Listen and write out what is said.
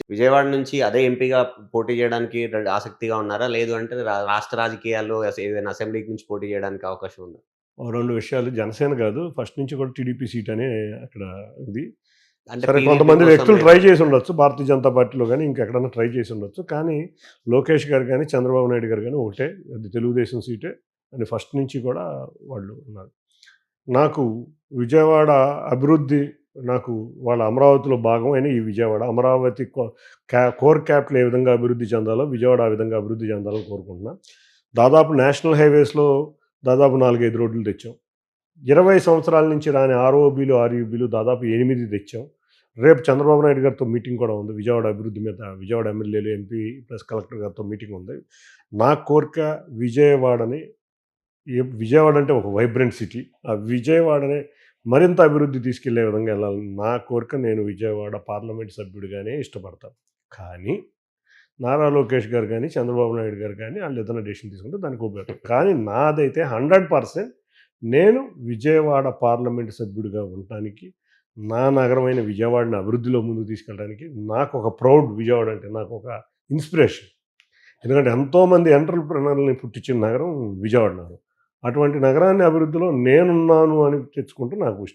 విజయవాడ నుంచి అదే ఎంపీగా పోటీ చేయడానికి ఆసక్తిగా ఉన్నారా? లేదు అంటే రాష్ట్ర రాజకీయాల్లో ఏదైనా అసెంబ్లీకి నుంచి పోటీ చేయడానికి అవకాశం ఉందా? ఓ 2 విషయాలు జనసేన గాదు. ఫస్ట్ నుంచి కూడా టీడీపీ సీటనే అక్కడ ఉంది. అంటే సరే పీవీపీ కొంతమంది కోసం వ్యక్తులు ట్రై ఏమైనా చేసుండొచ్చు. భారతీయ జనతా పార్టీలో గాని, ఇంకెక్కడన్నా ట్రై చేసుండొచ్చు. కానీ లోకేష్ గారు గాని, చంద్రబాబు నాయుడు గారు గాని ఒకటే. అది తెలుగుదేశం సీటే అని ఫస్ట్ నుంచి కూడా వాళ్ళు ఉన్నారు. నాకు విజయవాడ అభివృద్ధి నాకు వాళ్ళ అమరావతిలో భాగం అయిన ఈ విజయవాడ. అమరావతి కోర్ క్యాపిటల్ ఏ విధంగా అభివృద్ధి చెందాలో, విజయవాడ ఆ విధంగా అభివృద్ధి చెందాలని కోరుకుంటున్నా. దాదాపు నేషనల్ హైవేస్‌లో దాదాపు 4, 5 రోడ్లు తెచ్చాం. 20 సంవత్సరాల నుంచి రాని ఆర్ఓబీలు, ఆర్‌యూబీలు దాదాపు 8 తెచ్చాం. రేపు చంద్రబాబు నాయుడు గారితో మీటింగ్ కూడా ఉంది. విజయవాడ అభివృద్ధి మీద విజయవాడ ఎమ్మెల్యేలు, ఎంపీ ప్లస్ కలెక్టర్ గారితో మీటింగ్ ఉంది. నా కోరిక విజయవాడని విజయవాడ అంటే ఒక వైబ్రెంట్ సిటీ. ఆ విజయవాడని మరింత అభివృద్ధి తీసుకెళ్లే విధంగా వెళ్ళాలని నా కోరిక. నేను విజయవాడ పార్లమెంట్ సభ్యుడిగానే ఇష్టపడతాను. కానీ నారా లోకేష్ గారు గాని, చంద్రబాబు నాయుడు గారు గాని ఆళ్ళు ఏదైనా డెసిషన్ తీసుకుంటే దానికి ఉపయోగం. కానీ నాదైతే 100% నేను విజయవాడ పార్లమెంట్ సభ్యుడిగా ఉండటానికి, నా నగరమైన విజయవాడని అభివృద్ధిలో ముందుకు తీసుకెళ్ళడానికి నాకొక ప్రౌడ్ విజయవాడ అంటే నాకొక ఇన్స్పిరేషన్. ఎందుకంటే ఎంతోమంది ఎంటర్‌ప్రెన్యూర్‌లని పుట్టించిన నగరం విజయవాడ నగరం. అటువంటి నగరాన్ని అభివృద్ధిలో నేనున్నాను అని తెచ్చుకుంటే నాకు ఇష్టం.